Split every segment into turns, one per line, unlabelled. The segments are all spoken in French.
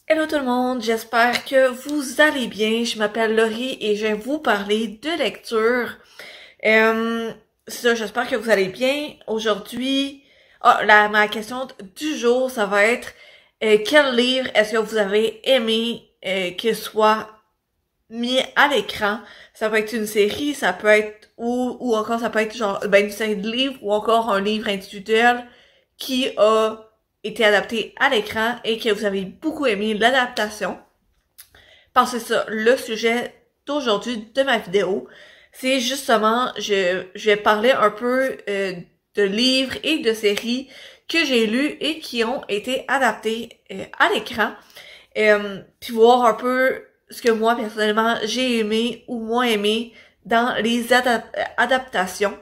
Hello tout le monde, j'espère que vous allez bien. Je m'appelle Laurie et je vais vous parler de lecture. C'est ça, j'espère que vous allez bien. Aujourd'hui, ma question du jour, ça va être quel livre est-ce que vous avez aimé que soit mis à l'écran? Ça peut être une série, ça peut être ou encore ça peut être genre une série de livres ou encore un livre individuel qui a été adapté à l'écran et que vous avez beaucoup aimé l'adaptation. Parce que c'est ça, le sujet d'aujourd'hui de ma vidéo, c'est justement, je vais parler un peu de livres et de séries que j'ai lus et qui ont été adaptés à l'écran. Puis voir un peu ce que moi, personnellement, j'ai aimé ou moins aimé dans les adaptations.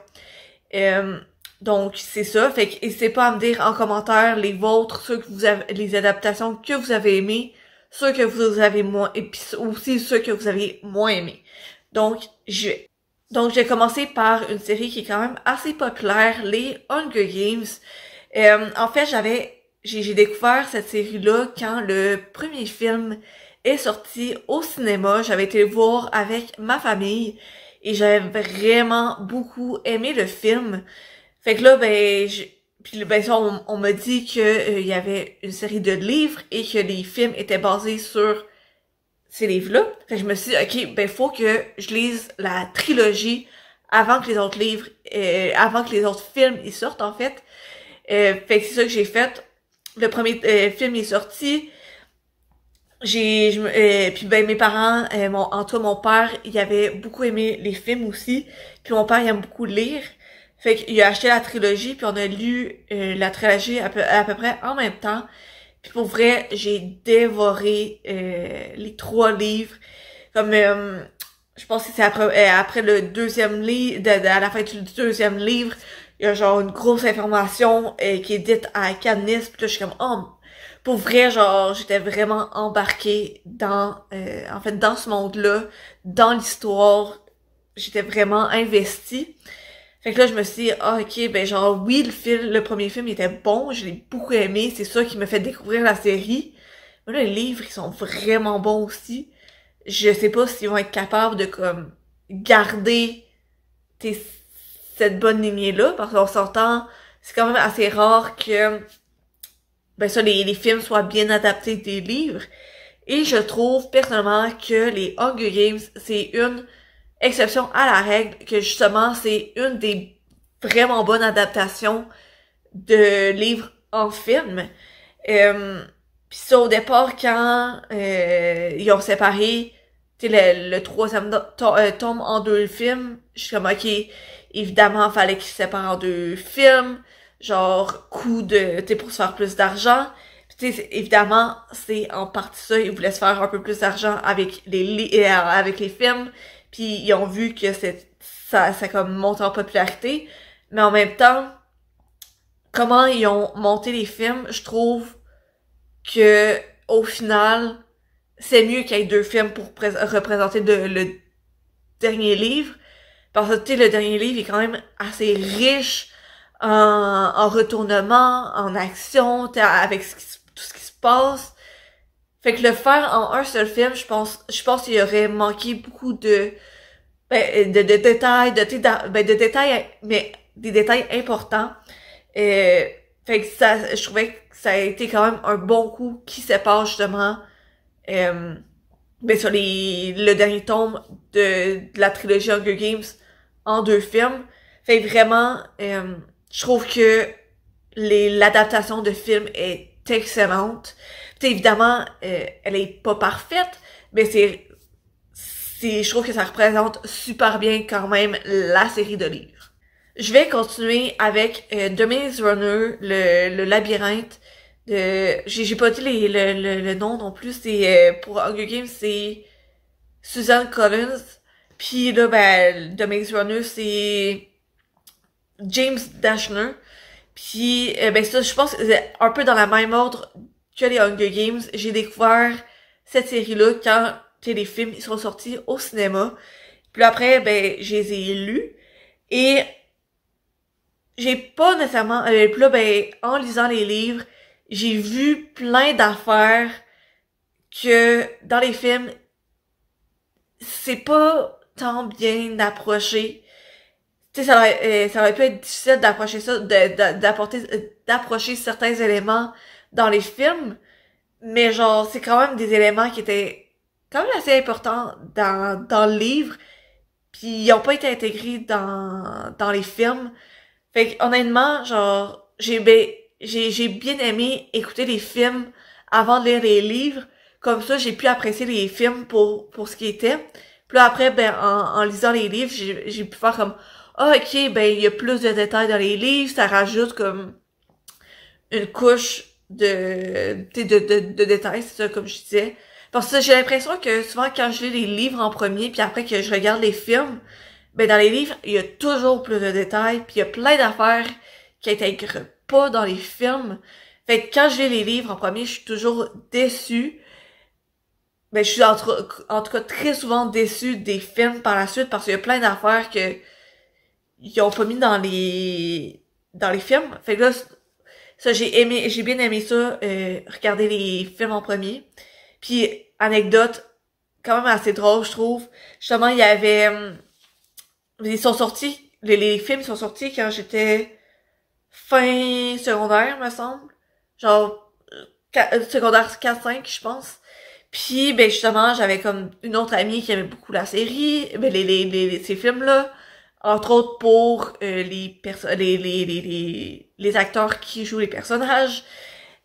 Euh, donc, c'est ça. Fait que n'hésitez pas à me dire en commentaire les vôtres, ceux que vous avez, les adaptations que vous avez aimées, ceux que vous avez moins, et puis aussi ceux que vous avez moins aimés. Donc, je vais commencer par une série qui est quand même assez populaire, les Hunger Games. En fait, j'ai découvert cette série-là quand le premier film est sorti au cinéma. J'avais été le voir avec ma famille et j'avais vraiment beaucoup aimé le film. Fait que là, ça, on m'a dit que il y avait une série de livres et que les films étaient basés sur ces livres-là. Fait que je me suis dit, ok, faut que je lise la trilogie avant que les autres livres, avant que les autres films y sortent, en fait. Fait que c'est ça que j'ai fait. Le premier film est sorti. Puis mes parents, en tout cas mon père, il avait beaucoup aimé les films aussi. Puis mon père, il aime beaucoup lire. Fait qu'il a acheté la trilogie, puis on a lu la trilogie à peu près en même temps. Puis pour vrai, j'ai dévoré les 3 livres. Comme je pense que c'est après le deuxième livre, à la fin du deuxième livre, il y a genre une grosse information qui est dite à Katniss, puis là je suis comme oh, pour vrai, genre j'étais vraiment embarquée dans en fait dans ce monde-là, dans l'histoire, j'étais vraiment investie. Fait que là, je me suis dit, ah, ok, genre, oui, le premier film, il était bon, je l'ai beaucoup aimé, c'est ça qui me fait découvrir la série. Mais là, les livres, ils sont vraiment bons aussi. Je sais pas s'ils vont être capables de, comme, garder, t'sais, cette bonne lignée-là, parce qu'on s'entend, c'est quand même assez rare que, les films soient bien adaptés des livres. Et je trouve, personnellement, que les Hunger Games, c'est une exception à la règle, que justement, c'est une des vraiment bonnes adaptations de livres en film. Puis ça, au départ, quand ils ont séparé le troisième tome en 2 films, je suis comme, ok, évidemment, fallait qu'ils se séparent en 2 films, genre, coût de, pour se faire plus d'argent. Puis évidemment, c'est en partie ça, ils voulaient se faire un peu plus d'argent avec avec les films. Puis ils ont vu que ça comme monte en popularité. Mais en même temps, comment ils ont monté les films, je trouve que au final, c'est mieux qu'il y ait 2 films pour représenter le dernier livre. Parce que, le dernier livre est quand même assez riche en retournement, en action, avec tout ce qui se passe. Fait que le faire en un seul film, je pense qu'il y aurait manqué beaucoup de détails, de détails, mais des détails importants. Fait que je trouvais que ça a été quand même un bon coup qui sépare justement, sur le dernier tome de la trilogie Hunger Games en 2 films. Fait que vraiment, je trouve que l'adaptation de film est excellente. T'sais, évidemment, elle est pas parfaite, mais je trouve que ça représente super bien quand même la série de livres. Je vais continuer avec The Maze Runner, le labyrinthe de, j'ai pas dit le nom non plus, c'est, pour Hunger Games, c'est Suzanne Collins. Puis là, The Maze Runner, c'est James Dashner. Puis, ça, je pense que c'est un peu dans la même ordre que les Hunger Games. J'ai découvert cette série-là quand les films ils sont sortis au cinéma. Puis après, je les ai lus. Et j'ai pas nécessairement... puis là, en lisant les livres, j'ai vu plein d'affaires que dans les films, c'est pas tant bien approché. Tu sais, ça aurait pu être difficile d'approcher ça, d'approcher certains éléments dans les films, mais genre, c'est quand même des éléments qui étaient quand même assez importants dans le livre, puis ils ont pas été intégrés dans les films. Fait que, honnêtement, genre, j'ai bien aimé écouter les films avant de lire les livres. Comme ça, j'ai pu apprécier les films pour ce qu'ils étaient. Puis là, après, ben, en lisant les livres, j'ai pu faire comme, ah, ok, ben, il y a plus de détails dans les livres, ça rajoute comme une couche de détails, c'est ça, comme je disais. Parce que j'ai l'impression que souvent, quand je lis les livres en premier, puis après que je regarde les films, ben, dans les livres, il y a toujours plus de détails, puis il y a plein d'affaires qui intègrent pas dans les films. Fait que quand je lis les livres en premier, je suis toujours déçue. Ben, je suis en tout cas très souvent déçue des films par la suite parce qu'il y a plein d'affaires que ils ont pas mis dans les films. Fait que là, ça j'ai bien aimé ça, regarder les films en premier. Puis anecdote quand même assez drôle, je trouve. Justement, il y avait ils sont sortis, les films sont sortis quand j'étais fin secondaire, me semble. Genre secondaire 4-5, je pense. Puis ben justement, j'avais comme une autre amie qui aimait beaucoup la série, ben ces films-là, entre autres pour les acteurs qui jouent les personnages,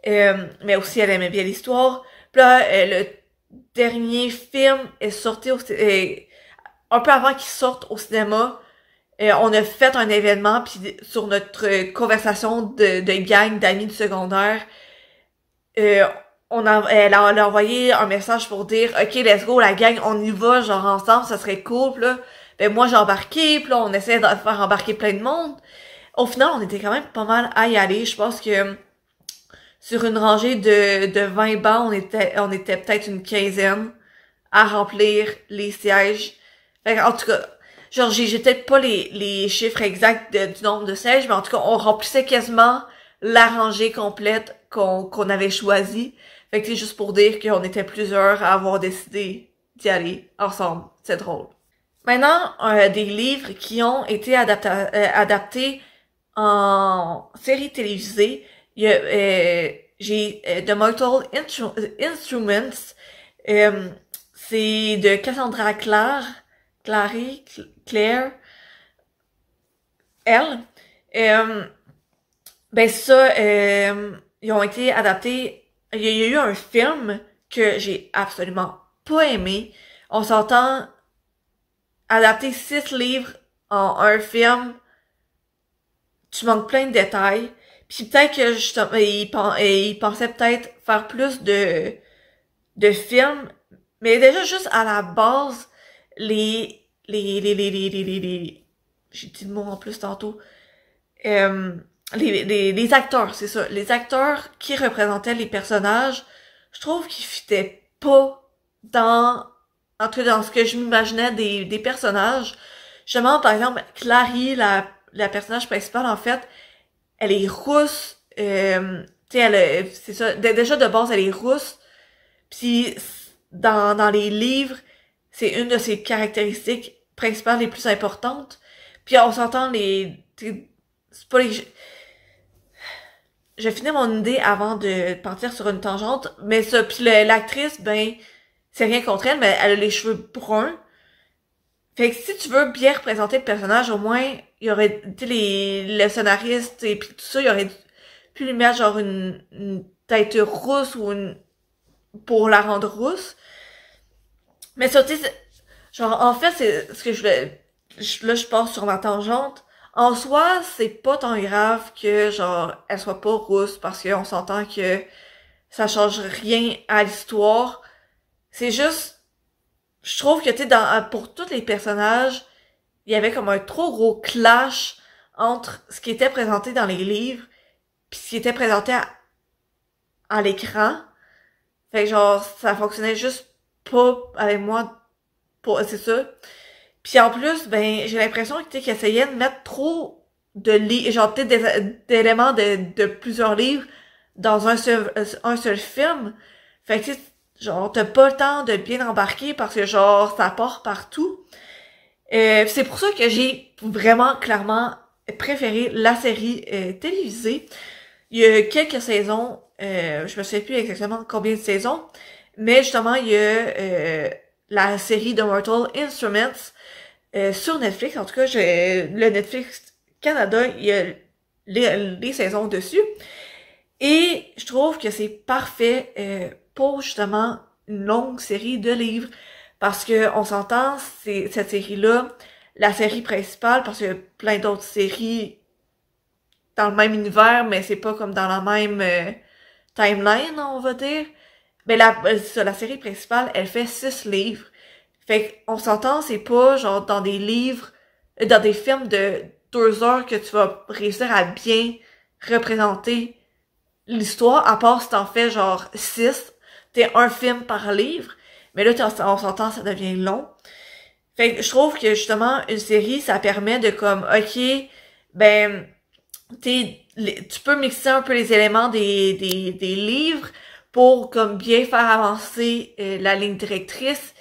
mais aussi elle aimait bien l'histoire. Puis là, le dernier film est sorti un peu avant qu'il sorte au cinéma. On a fait un événement puis sur notre conversation de gang d'amis du secondaire. Euh, elle a envoyé un message pour dire OK, let's go la gang, on y va genre ensemble, ça serait cool. Puis là, ben moi j'ai embarqué, puis là on essayait de faire embarquer plein de monde. Au final, on était quand même pas mal à y aller. Je pense que sur une rangée de 20 bancs, on était peut-être une quinzaine à remplir les sièges. Fait en tout cas, genre j'ai peut-être pas les chiffres exacts du nombre de sièges, mais en tout cas, on remplissait quasiment la rangée complète qu'on avait choisie. Fait que c'est juste pour dire qu'on était plusieurs à avoir décidé d'y aller ensemble. C'est drôle. Maintenant, des livres qui ont été adaptés en série télévisée. Il y a, j'ai The Mortal Instruments. C'est de Cassandra Clare, elle. Ben ça, ils ont été adaptés. Il y a eu un film que j'ai absolument pas aimé. On s'entend adapter 6 livres en un film. Tu manques plein de détails. Puis peut-être que justement, il pensait peut-être faire plus de films. Mais déjà juste à la base, j'ai dit le mot en plus tantôt. Les acteurs, c'est ça. Les acteurs qui représentaient les personnages, je trouve qu'ils fitaient pas en tout cas, dans ce que je m'imaginais des personnages. Justement, par exemple, Clary, la personnage principale, en fait, elle est rousse, tu sais, c'est ça, déjà de base, elle est rousse, puis dans les livres, c'est une de ses caractéristiques principales les plus importantes. Puis on s'entend c'est pas je finis mon idée avant de partir sur une tangente, mais ça, puis l'actrice, ben, c'est rien contre elle, mais elle a les cheveux bruns. Fait que si tu veux bien représenter le personnage, au moins, il y aurait, tu sais, le scénariste et puis tout ça, il y aurait pu lui mettre genre une tête rousse pour la rendre rousse. Mais ça, tu sais, genre, en fait, c'est ce que là, je passe sur ma tangente. En soi, c'est pas tant grave que, genre, elle soit pas rousse parce qu'on s'entend que ça change rien à l'histoire. C'est juste, je trouve que, tu sais, pour tous les personnages, il y avait comme un trop gros clash entre ce qui était présenté dans les livres puis ce qui était présenté à l'écran. Fait que, genre, ça fonctionnait juste pas avec moi, c'est ça. Puis en plus, ben, j'ai l'impression que, tu sais, qu'ils essayaient de mettre trop de livres, genre, peut-être d'éléments de plusieurs livres dans un seul film. Fait que, tu sais, genre, t'as pas le temps de bien embarquer parce que, genre, ça part partout. C'est pour ça que j'ai vraiment, clairement, préféré la série télévisée. Il y a quelques saisons, je me souviens plus exactement combien de saisons, mais justement, il y a la série de Mortal Instruments sur Netflix. En tout cas, le Netflix Canada, il y a les saisons dessus. Et je trouve que c'est parfait pour justement une longue série de livres. Parce que on s'entend, c'est cette série-là, la série principale, parce qu'il y a plein d'autres séries dans le même univers, mais c'est pas comme dans la même timeline, on va dire. Mais la série principale, elle fait 6 livres. Fait qu'on s'entend, c'est pas genre dans des livres, dans des films de 2 heures que tu vas réussir à bien représenter l'histoire, à part si t'en fais genre 6, t'es un film par livre. Mais là, on s'entend, ça devient long. Fait que je trouve que justement, une série, ça permet de comme, ok, ben, tu peux mixer un peu les éléments des livres pour comme bien faire avancer la ligne directrice.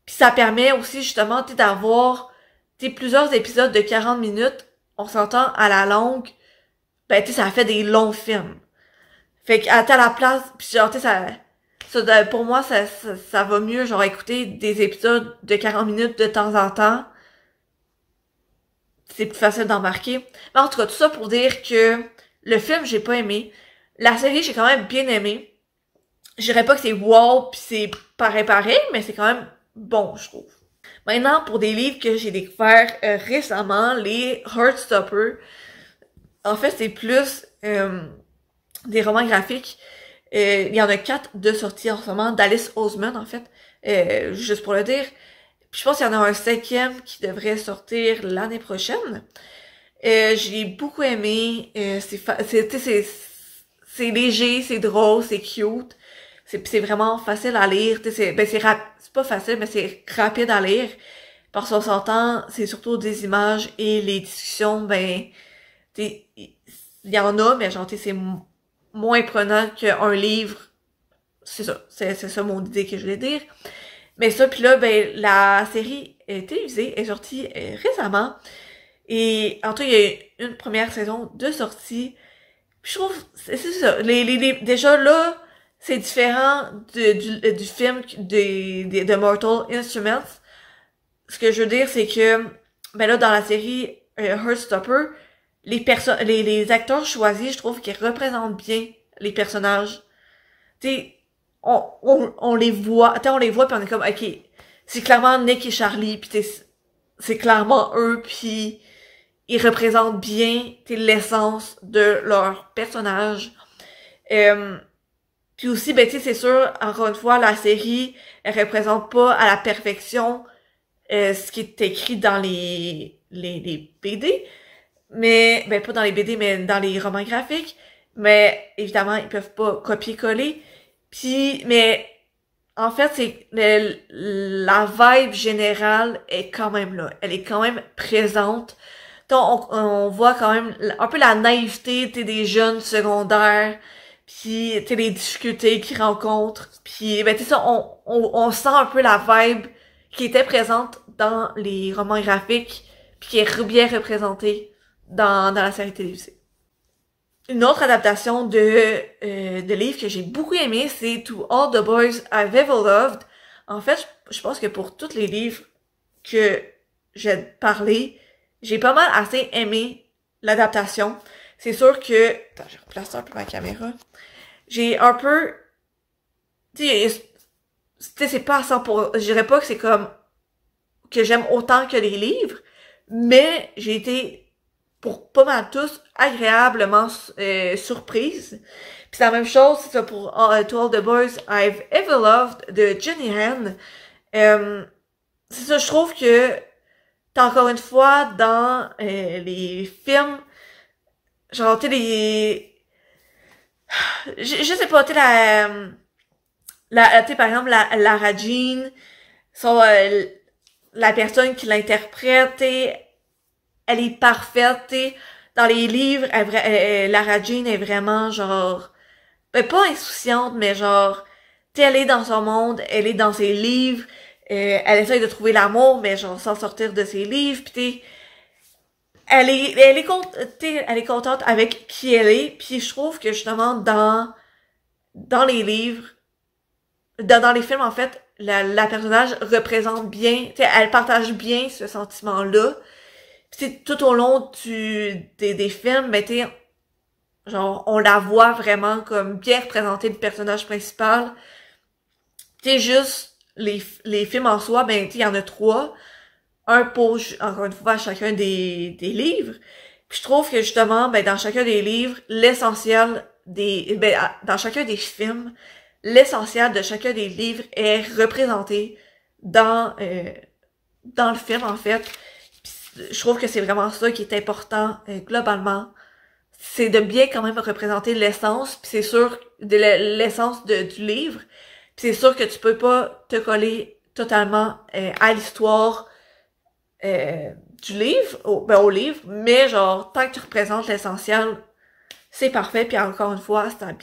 Puis ça permet aussi justement d'avoir plusieurs épisodes de 40 minutes. On s'entend à la longue, ben ça fait des longs films. Fait qu'à la place, puis genre pour moi ça va mieux genre écouter des épisodes de 40 minutes de temps en temps. C'est plus facile d'embarquer. Mais en tout cas, tout ça pour dire que le film, j'ai pas aimé. La série, j'ai quand même bien aimé. Je dirais pas que c'est wow pis c'est pareil, mais c'est quand même bon, je trouve. Maintenant, pour des livres que j'ai découverts récemment, les Heartstopper. En fait, c'est plus des romans graphiques. Il y en a 4 de sortie en ce moment, d'Alice Oseman, en fait. Juste pour le dire. Puis je pense qu'il y en a un 5e qui devrait sortir l'année prochaine. J'ai beaucoup aimé. C'est léger, c'est drôle, c'est cute. C'est vraiment facile à lire. C'est pas facile, mais c'est rapide à lire. Parce qu'on s'entend, c'est surtout des images et les discussions, ben, il y en a, mais genre, c'est moins prenant qu'un livre. C'est ça. C'est ça mon idée que je voulais dire. Mais ça, puis là, ben, la série télévisée est sortie récemment. Et en tout, il y a une première saison de sortie. Puis je trouve, c'est ça. Déjà là, c'est différent du film de Mortal Instruments. Ce que je veux dire, c'est que, ben là, dans la série Heartstopper, les acteurs choisis, je trouve qu'ils représentent bien les personnages. Tu sais, on les voit, on les voit pis on est comme, ok, c'est clairement Nick et Charlie pis c'est clairement eux pis ils représentent bien, l'essence de leur personnage. Puis aussi, ben, c'est sûr, encore une fois, la série, elle représente pas à la perfection ce qui est écrit dans les BD, mais, ben, pas dans les BD, mais dans les romans graphiques, mais évidemment, ils peuvent pas copier-coller. Puis, mais en fait, c'est la vibe générale est quand même là. Elle est quand même présente. Donc, on voit quand même un peu la naïveté des jeunes secondaires, puis les difficultés qu'ils rencontrent. Puis, ben, ça, on sent un peu la vibe qui était présente dans les romans graphiques, puis qui est bien représentée dans la série télévisée. Une autre adaptation de livre que j'ai beaucoup aimé, c'est To All the Boys I've Ever Loved. En fait, je pense que pour tous les livres que j'ai parlé, j'ai pas mal assez aimé l'adaptation. C'est sûr que... Attends, je replace un peu ma caméra. J'ai un peu... Tu sais, c'est pas à 100%... Je dirais pas que c'est comme... que j'aime autant que les livres, mais j'ai été... pour pas mal tous, agréablement surprise. Puis c'est la même chose, c'est ça pour To All the Boys I've Ever Loved de Jenny Han. C'est ça, je trouve que t'as encore une fois dans les films, genre tu sais je sais pas, tu sais tu sais par exemple Lara Jean, la personne qui l'interprète, elle est parfaite, t'sais. Dans les livres, Lara Jean est vraiment, genre, ben, pas insouciante, mais genre, elle est dans son monde, elle est dans ses livres, elle essaye de trouver l'amour, mais genre sans sortir de ses livres, pis t'sais, elle est contente avec qui elle est, puis je trouve que justement dans les livres, dans les films en fait, la personnage représente bien, t'sais, elle partage bien ce sentiment-là. Pis tout au long des films, ben t'sais, genre on la voit vraiment comme bien représenter le personnage principal. T'sais, juste les films en soi, ben t'sais, il y en a 3. Un pour, encore une fois, chacun des livres. Puis je trouve que justement, ben, dans chacun des livres, dans chacun des films, l'essentiel de chacun des livres est représenté dans le film, en fait. Puis je trouve que c'est vraiment ça qui est important, globalement. C'est de bien quand même représenter l'essence, puis c'est sûr, de l'essence du livre. Puis c'est sûr que tu peux pas te coller totalement à l'histoire du livre, au livre, mais genre, tant que tu représentes l'essentiel, c'est parfait, puis encore une fois, ça a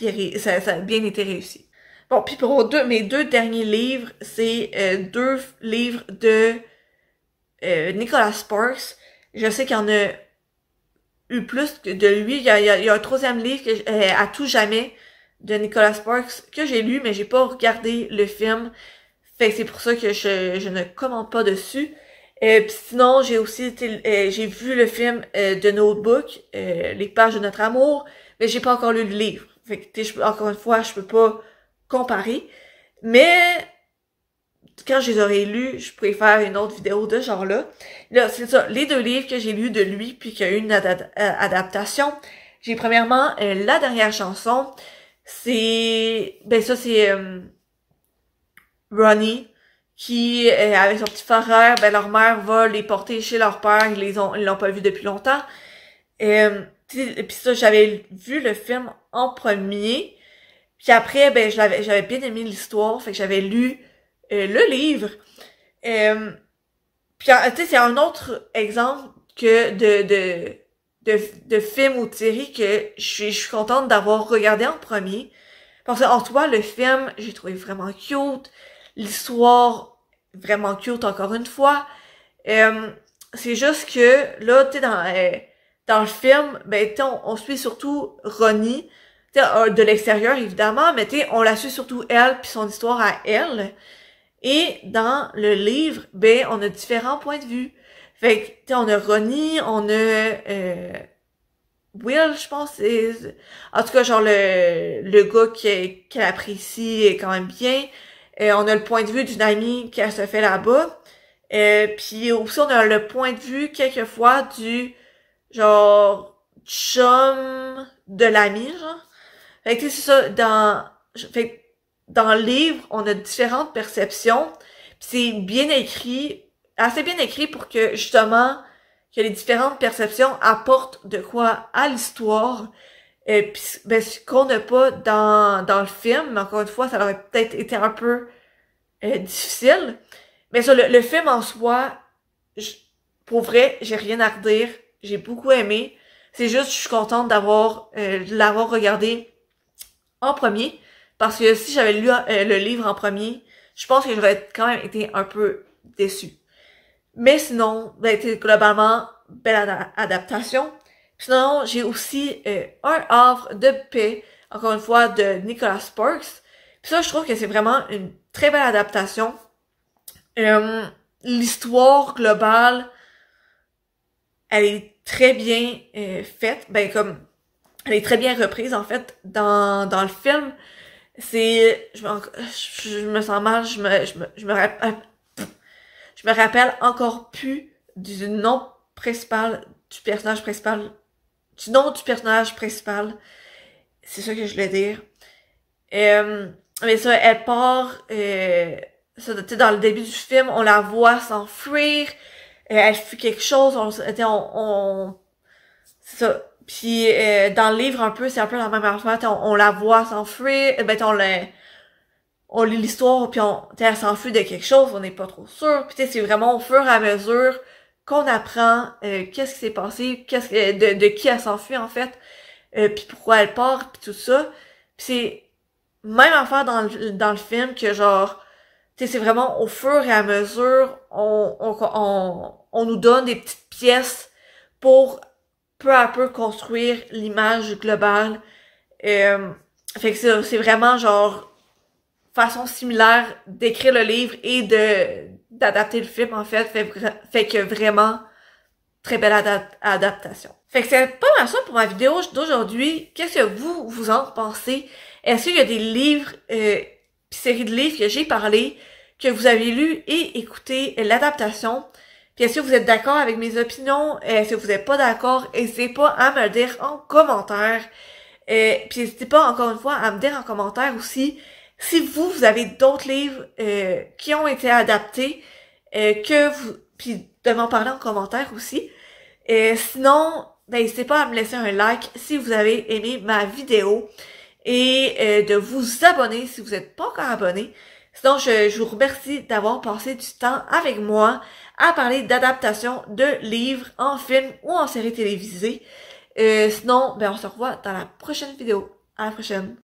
bien été réussi. Bon, puis pour mes 2 derniers livres, c'est 2 livres de Nicholas Sparks. Je sais qu'il y en a eu plus que de lui. Il y a un 3e livre À tout jamais de Nicholas Sparks que j'ai lu, mais j'ai pas regardé le film. Fait que c'est pour ça que je ne commente pas dessus. Pis sinon, j'ai vu le film de Notebook, Les pages de notre amour, mais j'ai pas encore lu le livre. Fait que, encore une fois, je peux pas comparer. Mais quand je les aurai lus, je pourrais faire une autre vidéo de genre là. Là, c'est ça, les 2 livres que j'ai lus de lui, puis qu'il y a eu une adaptation. J'ai premièrement La dernière chanson. C'est Ronnie qui, avec son petit frère, ben leur mère va les porter chez leur père, ils l'ont pas vu depuis longtemps. Puis ça, j'avais vu le film en premier, puis après, ben j'avais bien aimé l'histoire, fait que j'avais lu le livre. Puis tu sais, c'est un autre exemple que de film ou de série que je suis contente d'avoir regardé en premier. Parce que en soi, le film, j'ai trouvé vraiment cute. L'histoire, vraiment cute encore une fois. C'est juste que, là, tu sais, dans le film, ben, tu sais, on suit surtout Ronnie, tu sais, de l'extérieur, évidemment, mais tu sais, on la suit surtout elle, puis son histoire à elle. Et dans le livre, ben, on a différents points de vue. Fait que, tu sais, on a Ronnie, on a Will, je pense, en tout cas, genre, le gars qu'elle apprécie quand même bien. On a le point de vue d'une amie qu'elle se fait là-bas. Puis aussi, on a le point de vue, quelquefois, du, genre, chum de l'ami, genre. Fait que, tu sais, c'est ça, dans le livre, on a différentes perceptions. Puis c'est bien écrit, assez bien écrit pour que, justement, que les différentes perceptions apportent de quoi à l'histoire. Puis, ben, ce qu'on n'a pas dans le film, mais encore une fois, ça aurait peut-être été un peu difficile. Mais ça, le film en soi, pour vrai, j'ai rien à redire. J'ai beaucoup aimé. C'est juste, je suis contente de l'avoir regardé en premier. Parce que si j'avais lu le livre en premier, je pense que j'aurais quand même été un peu déçue. Mais sinon, ben, globalement, belle adaptation. Sinon, j'ai aussi Un havre de paix, encore une fois, de Nicholas Sparks. Puis ça, je trouve que c'est vraiment une très belle adaptation. L'histoire globale, elle est très bien faite. Ben, comme, elle est très bien reprise, en fait, dans le film. Je me sens mal, je me rappelle encore plus du nom principal, du nom du personnage principal. C'est ça que je voulais dire. Mais ça, elle part, ça, tu sais, dans le début du film, on la voit s'enfuir, elle fuit quelque chose, c'est ça. Puis dans le livre un peu, c'est un peu la même affaire, on la voit s'enfuir, ben on lit l'histoire, puis elle s'enfuit de quelque chose, on n'est pas trop sûr. Puis c'est vraiment au fur et à mesure qu'on apprend qu'est-ce qui s'est passé, de qui elle s'enfuit en fait, puis pourquoi elle part, puis tout ça. Puis même affaire dans le film que genre, tu sais, c'est vraiment au fur et à mesure, on nous donne des petites pièces pour peu à peu construire l'image globale. Euh, Fait que c'est vraiment genre façon similaire d'écrire le livre et d'adapter le film en fait. Fait que vraiment très belle adaptation. Fait que c'est pas mal ça pour ma vidéo d'aujourd'hui. Qu'est-ce que vous en pensez? Est-ce qu'il y a des livres, pis séries de livres que j'ai parlé, que vous avez lu et écouté l'adaptation? Puis est-ce que vous êtes d'accord avec mes opinions? Est-ce que vous n'êtes pas d'accord? N'hésitez pas à me le dire en commentaire. Puis n'hésitez pas encore une fois à me dire en commentaire aussi si vous avez d'autres livres qui ont été adaptés, puis de m'en parler en commentaire aussi. Sinon, ben, n'hésitez pas à me laisser un like si vous avez aimé ma vidéo et de vous abonner si vous n'êtes pas encore abonné. Sinon, je vous remercie d'avoir passé du temps avec moi à parler d'adaptation de livres en film ou en série télévisée. Sinon, ben, on se revoit dans la prochaine vidéo. À la prochaine.